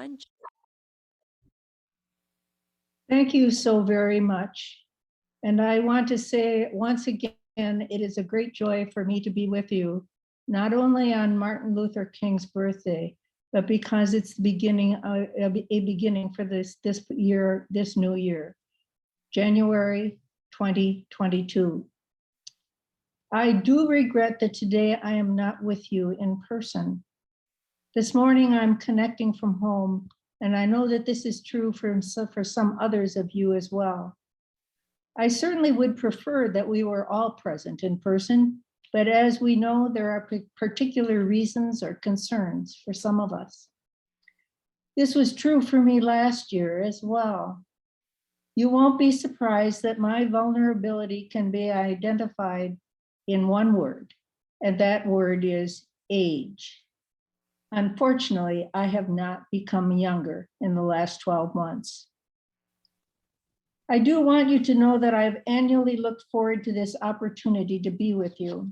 everyone. Thank you so very much. And I want to say once again, it is a great joy for me to be with you, not only on Martin Luther King's birthday, but because it's the beginning, a beginning for this year, this new year, January 2022. I do regret that today I am not with you in person. This morning I'm connecting from home, and I know that this is true for some others of you as well. I certainly would prefer that we were all present in person, but as we know, there are particular reasons or concerns for some of us. This was true for me last year as well. You won't be surprised that my vulnerability can be identified in one word, and that word is age. Unfortunately, I have not become younger in the last 12 months. I do want you to know that I've annually looked forward to this opportunity to be with you.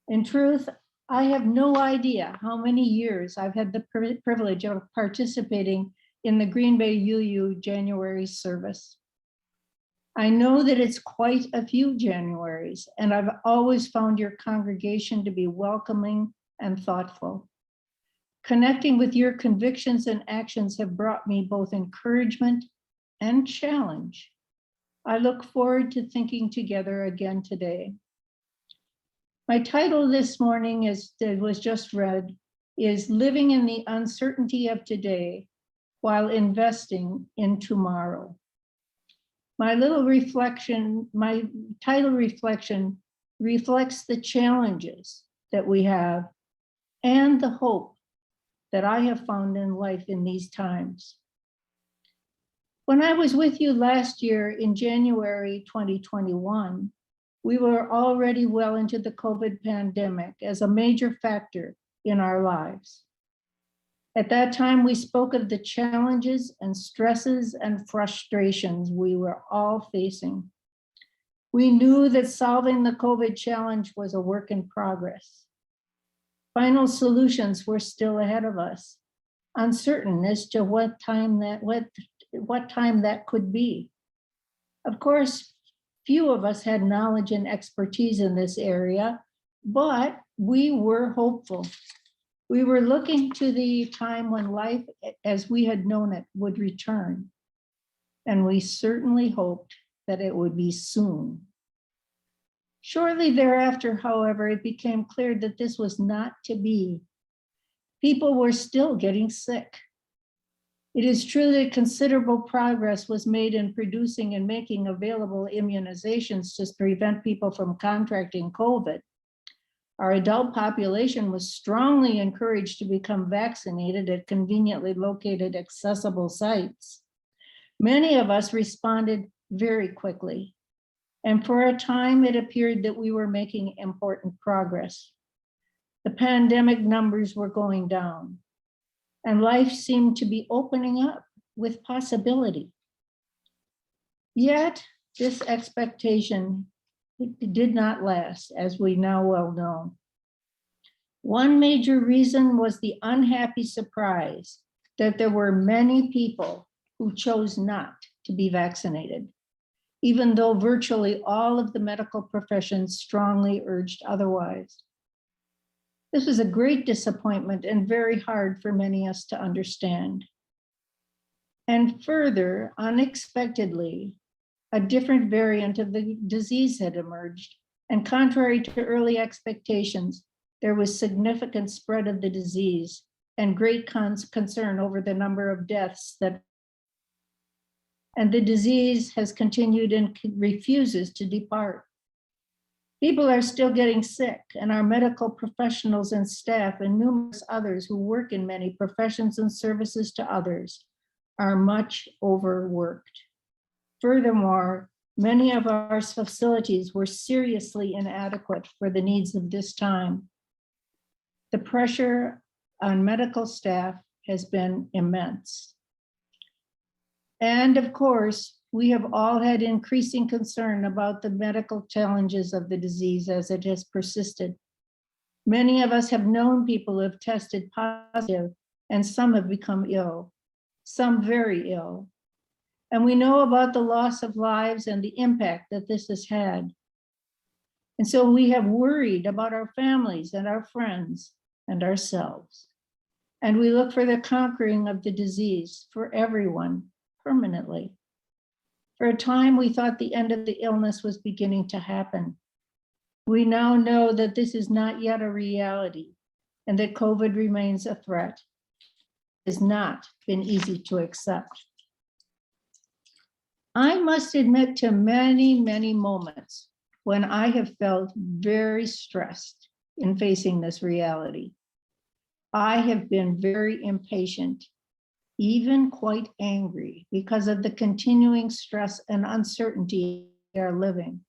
In truth, I have no idea how many years I've had the privilege of participating in the Green Bay UU January service. I know that it's quite a few Januaries, and I've always found your congregation to be welcoming and thoughtful. Connecting with your convictions and actions have brought me both encouragement and challenge. I look forward to thinking together again today. My title this morning was just read, is Living in the Uncertainty of Today While Investing in Tomorrow. My title reflection reflects the challenges that we have and the hope that I have found in life in these times. When I was with you last year in January 2021, we were already well into the COVID pandemic as a major factor in our lives. At that time, we spoke of the challenges and stresses and frustrations we were all facing. We knew that solving the COVID challenge was a work in progress. Final solutions were still ahead of us, uncertain as to what time that could be. Of course, few of us had knowledge and expertise in this area, but we were hopeful. We were looking to the time when life as we had known it would return, and we certainly hoped that it would be soon. Shortly thereafter, however, it became clear that this was not to be. People were still getting sick. It is true that considerable progress was made in producing and making available immunizations to prevent people from contracting COVID. Our adult population was strongly encouraged to become vaccinated at conveniently located accessible sites. Many of us responded very quickly, and for a time it appeared that we were making important progress. The pandemic numbers were going down, and life seemed to be opening up with possibility. Yet this expectation did not last, as we now well know. One major reason was the unhappy surprise that there were many people who chose not to be vaccinated, even though virtually all of the medical professions strongly urged otherwise. This was a great disappointment and very hard for many of us to understand. And further, unexpectedly, a different variant of the disease had emerged, and contrary to early expectations, there was significant spread of the disease and great concern over the number of deaths and the disease has continued and refuses to depart. People are still getting sick, and our medical professionals and staff and numerous others who work in many professions and services to others are much overworked. Furthermore, many of our facilities were seriously inadequate for the needs of this time. The pressure on medical staff has been immense. And of course, we have all had increasing concern about the medical challenges of the disease as it has persisted. Many of us have known people who have tested positive and some have become ill, some very ill. And we know about the loss of lives and the impact that this has had. And so we have worried about our families and our friends and ourselves. And we look for the conquering of the disease for everyone permanently. For a time, we thought the end of the illness was beginning to happen. We now know that this is not yet a reality and that COVID remains a threat. It has not been easy to accept. I must admit to many, many moments when I have felt very stressed in facing this reality. I have been very impatient, even quite angry, because of the continuing stress and uncertainty we are living.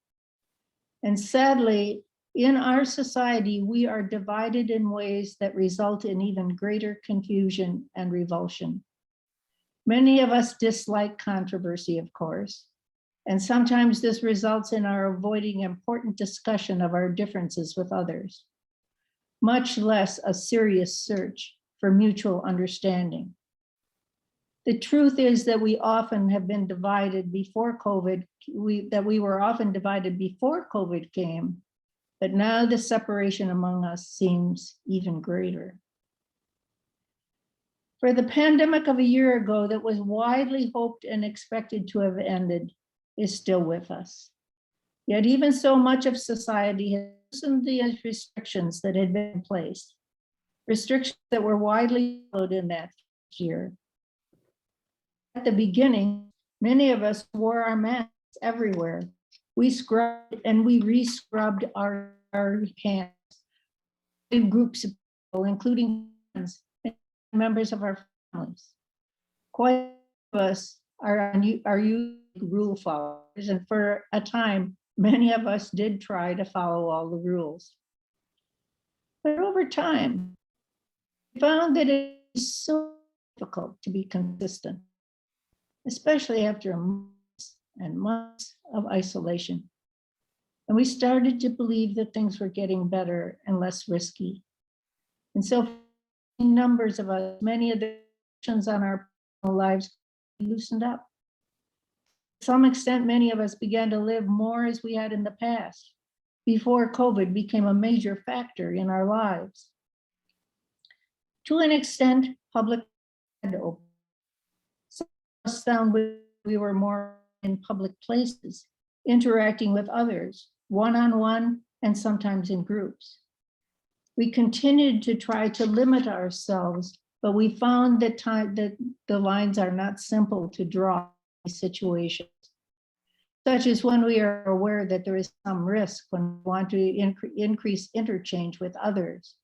And sadly, in our society, we are divided in ways that result in even greater confusion and revulsion. Many of us dislike controversy, of course, and sometimes this results in our avoiding important discussion of our differences with others, much less a serious search for mutual understanding. The truth is that we often have been divided before COVID, we were often divided before COVID came, but now the separation among us seems even greater. For the pandemic of a year ago that was widely hoped and expected to have ended is still with us. Yet even so, much of society has loosened the restrictions that had been in place, restrictions that were widely followed in that year. At the beginning, many of us wore our masks everywhere. We scrubbed and we re-scrubbed our hands in groups of people, including friends and members of our families. Quite a few of us are rule followers, and for a time, many of us did try to follow all the rules. But over time, we found that it is so difficult to be consistent, especially after months and months of isolation. And we started to believe that things were getting better and less risky. And so numbers of us, many of the restrictions on our personal lives loosened up. To some extent, many of us began to live more as we had in the past, before COVID became a major factor in our lives. To an extent, public had to open. Some of us found we were more in public places, interacting with others, one-on-one and sometimes in groups. We continued to try to limit ourselves, but we found that the lines are not simple to draw in these situations, such as when we are aware that there is some risk when we want to increase interchange with others,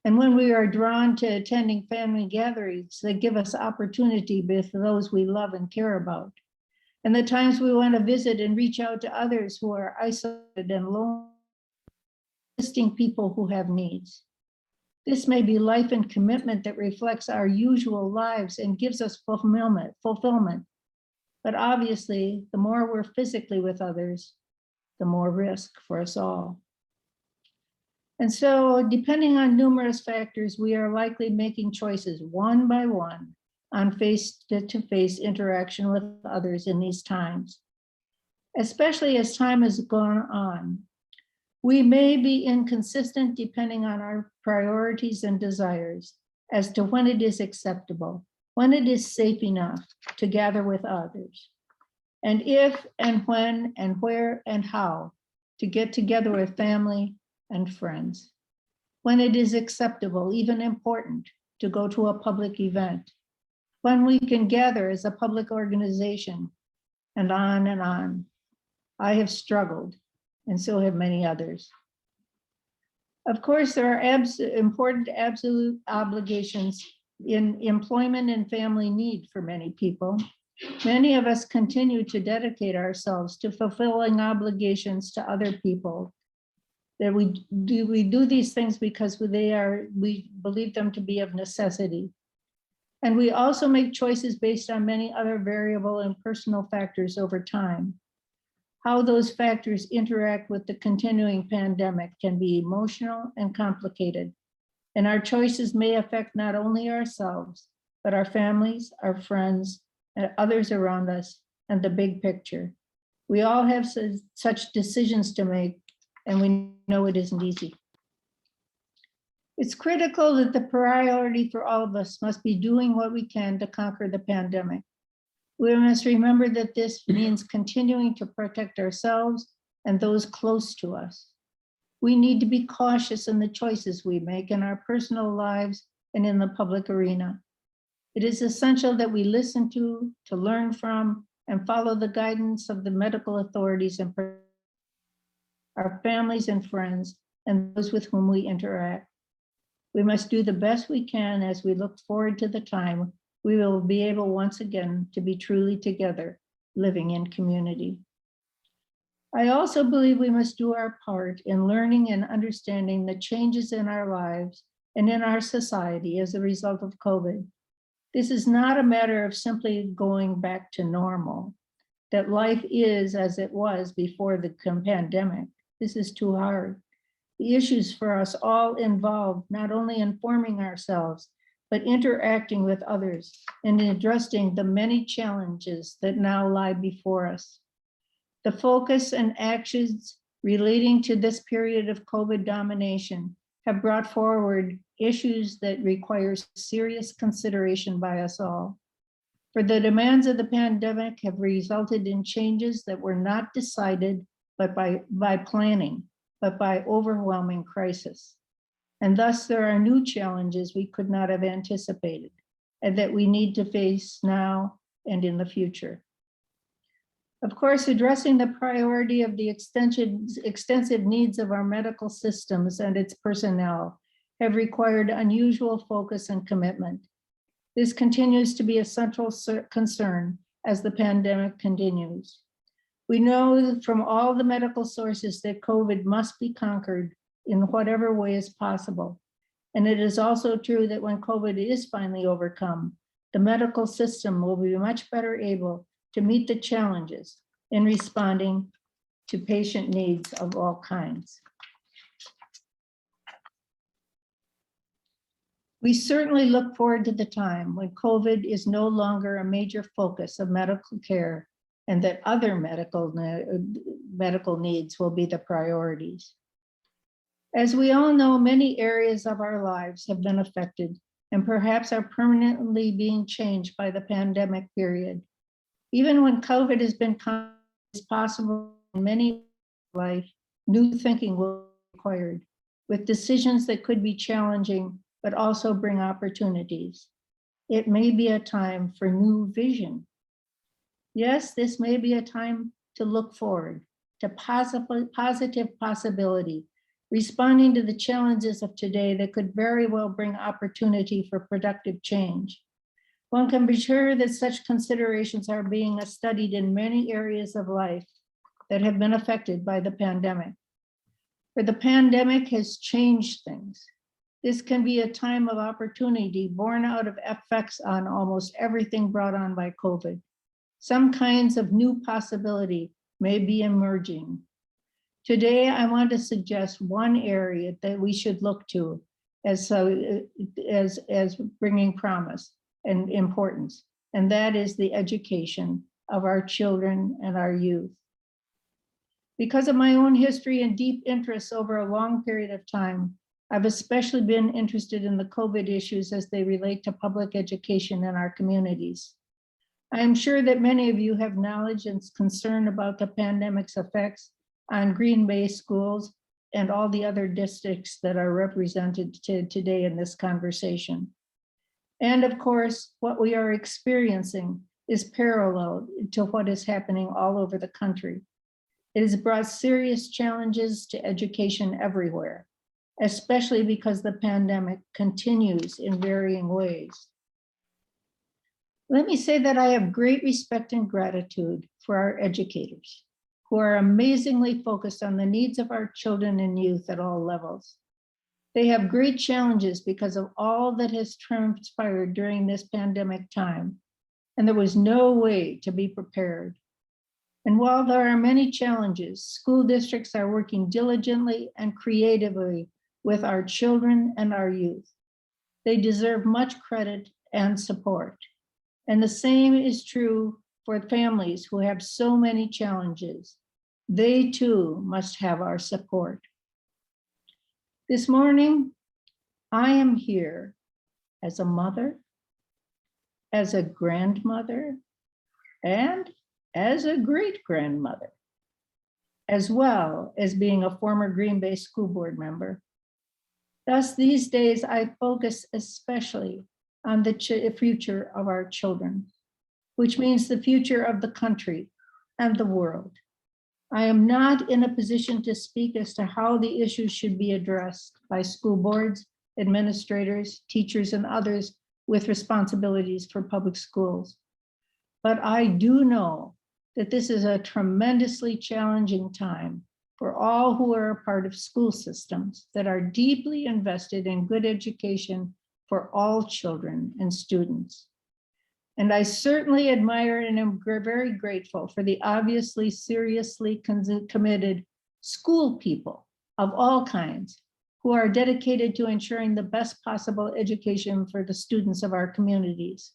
and when we are drawn to attending family gatherings that give us opportunity with those we love and care about, and the times we want to visit and reach out to others who are isolated and lonely, assisting people who have needs. This may be life and commitment that reflects our usual lives and gives us fulfillment. But obviously, the more we're physically with others, the more risk for us all. And so, depending on numerous factors, we are likely making choices one by one on face-to-face interaction with others in these times. Especially as time has gone on, we may be inconsistent depending on our priorities and desires as to when it is acceptable, when it is safe enough to gather with others, and if and when and where and how to get together with family and friends, when it is acceptable, even important, to go to a public event, when we can gather as a public organization, and on and on. I have struggled, and so have many others. Of course, there are important absolute obligations in employment and family need for many people. Many of us continue to dedicate ourselves to fulfilling obligations to other people. That we do these things because we believe them to be of necessity. And we also make choices based on many other variable and personal factors over time. How those factors interact with the continuing pandemic can be emotional and complicated. And our choices may affect not only ourselves, but our families, our friends, and others around us, and the big picture. We all have such decisions to make, and we know it isn't easy. It's critical that the priority for all of us must be doing what we can to conquer the pandemic. We must remember that this means continuing to protect ourselves and those close to us. We need to be cautious in the choices we make in our personal lives and in the public arena. It is essential that we listen to learn from, and follow the guidance of the medical authorities and our families and friends and those with whom we interact. We must do the best we can as we look forward to the time we will be able once again to be truly together, living in community. I also believe we must do our part in learning and understanding the changes in our lives and in our society as a result of COVID. This is not a matter of simply going back to normal, that life is as it was before the pandemic. This is too hard. The issues for us all involve not only informing ourselves, but interacting with others and addressing the many challenges that now lie before us. The focus and actions relating to this period of COVID domination have brought forward issues that require serious consideration by us all. For the demands of the pandemic have resulted in changes that were not decided but by planning, but by overwhelming crisis. And thus there are new challenges we could not have anticipated and that we need to face now and in the future. Of course, addressing the priority of the extensive needs of our medical systems and its personnel have required unusual focus and commitment. This continues to be a central concern as the pandemic continues. We know from all the medical sources that COVID must be conquered in whatever way is possible. And it is also true that when COVID is finally overcome, the medical system will be much better able to meet the challenges in responding to patient needs of all kinds. We certainly look forward to the time when COVID is no longer a major focus of medical care and that other medical needs will be the priorities. As we all know, many areas of our lives have been affected and perhaps are permanently being changed by the pandemic period. Even when COVID has been possible in many life, new thinking will be required, with decisions that could be challenging, but also bring opportunities. It may be a time for new vision. Yes, this may be a time to look forward to positive possibility, responding to the challenges of today that could very well bring opportunity for productive change. One can be sure that such considerations are being studied in many areas of life that have been affected by the pandemic. For the pandemic has changed things. This can be a time of opportunity born out of effects on almost everything brought on by COVID. Some kinds of new possibility may be emerging. Today, I want to suggest one area that we should look to as bringing promise and importance, and that is the education of our children and our youth. Because of my own history and deep interests over a long period of time, I've especially been interested in the COVID issues as they relate to public education in our communities. I am sure that many of you have knowledge and concern about the pandemic's effects on Green Bay schools and all the other districts that are represented today in this conversation. And of course, what we are experiencing is parallel to what is happening all over the country. It has brought serious challenges to education everywhere, especially because the pandemic continues in varying ways. Let me say that I have great respect and gratitude for our educators, who are amazingly focused on the needs of our children and youth at all levels. They have great challenges because of all that has transpired during this pandemic time, and there was no way to be prepared. And while there are many challenges, school districts are working diligently and creatively with our children and our youth. They deserve much credit and support. And the same is true for families who have so many challenges. They too must have our support. This morning, I am here as a mother, as a grandmother, and as a great-grandmother, as well as being a former Green Bay School Board member. Thus, these days, I focus especially on the future of our children, which means the future of the country and the world. I am not in a position to speak as to how the issues should be addressed by school boards, administrators, teachers, and others with responsibilities for public schools. But I do know that this is a tremendously challenging time for all who are a part of school systems that are deeply invested in good education for all children and students. And I certainly admire and am very grateful for the obviously seriously committed school people of all kinds who are dedicated to ensuring the best possible education for the students of our communities.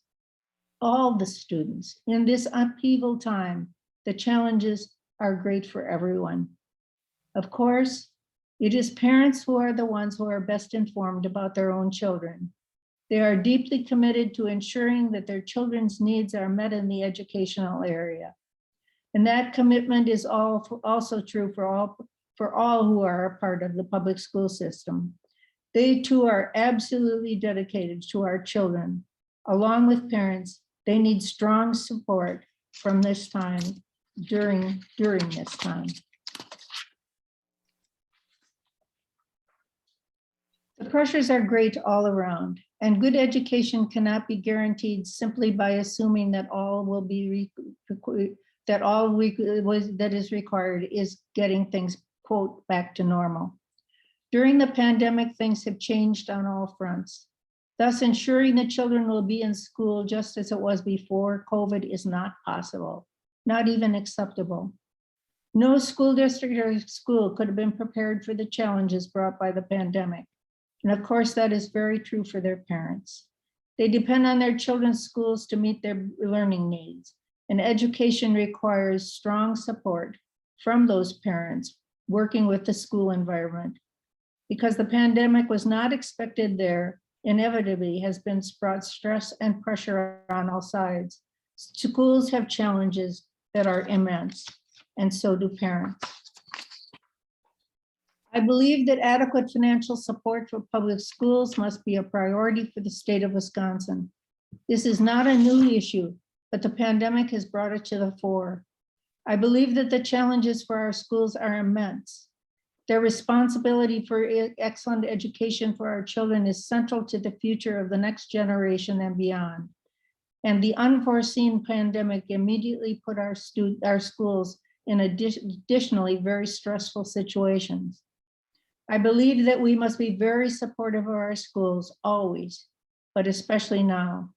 All the students in this upheaval time, the challenges are great for everyone. Of course, it is parents who are the ones who are best informed about their own children. They are deeply committed to ensuring that their children's needs are met in the educational area. And that commitment is also true for all who are a part of the public school system. They too are absolutely dedicated to our children. Along with parents, they need strong support from this time, during this time. The pressures are great all around, and good education cannot be guaranteed simply by assuming that all that is required is getting things, quote, back to normal. During the pandemic, things have changed on all fronts. Thus, ensuring that children will be in school just as it was before COVID is not possible, not even acceptable. No school district or school could have been prepared for the challenges brought by the pandemic. And of course, that is very true for their parents. They depend on their children's schools to meet their learning needs, and education requires strong support from those parents working with the school environment. Because the pandemic was not expected there, inevitably has been brought stress and pressure on all sides. Schools have challenges that are immense, and so do parents. I believe that adequate financial support for public schools must be a priority for the state of Wisconsin. This is not a new issue, but the pandemic has brought it to the fore. I believe that the challenges for our schools are immense. Their responsibility for excellent education for our children is central to the future of the next generation and beyond. And the unforeseen pandemic immediately put our schools in additionally very stressful situations. I believe that we must be very supportive of our schools always, but especially now.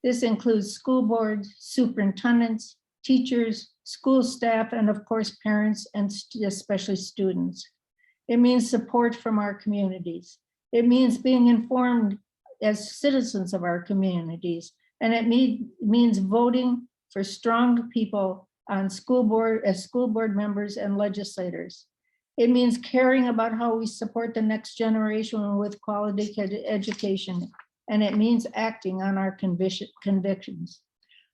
This includes school boards, superintendents, teachers, school staff, and of course, parents and especially students. It means support from our communities. It means being informed as citizens of our communities. And it means voting for strong people on school board as school board members and legislators. It means caring about how we support the next generation with quality education. And it means acting on our convictions.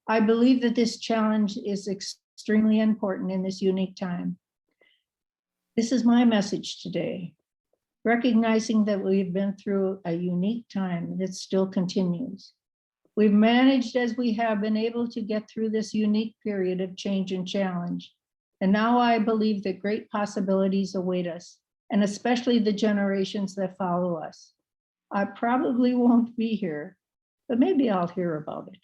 I believe that this challenge is extremely important in this unique time. This is my message today, recognizing that we've been through a unique time that still continues. We've managed as we have been able to get through this unique period of change and challenge. And now I believe that great possibilities await us, and especially the generations that follow us. I probably won't be here, but maybe I'll hear about it.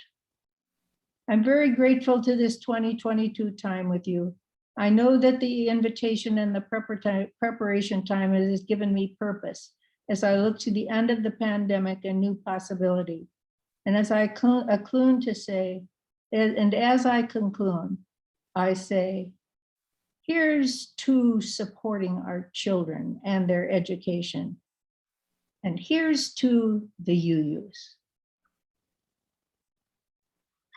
I'm very grateful to this 2022 time with you. I know that the invitation and the preparation time has given me purpose as I look to the end of the pandemic and new possibility. And as I conclude to say, and as I conclude, I say, here's to supporting our children and their education. And here's to the UUs.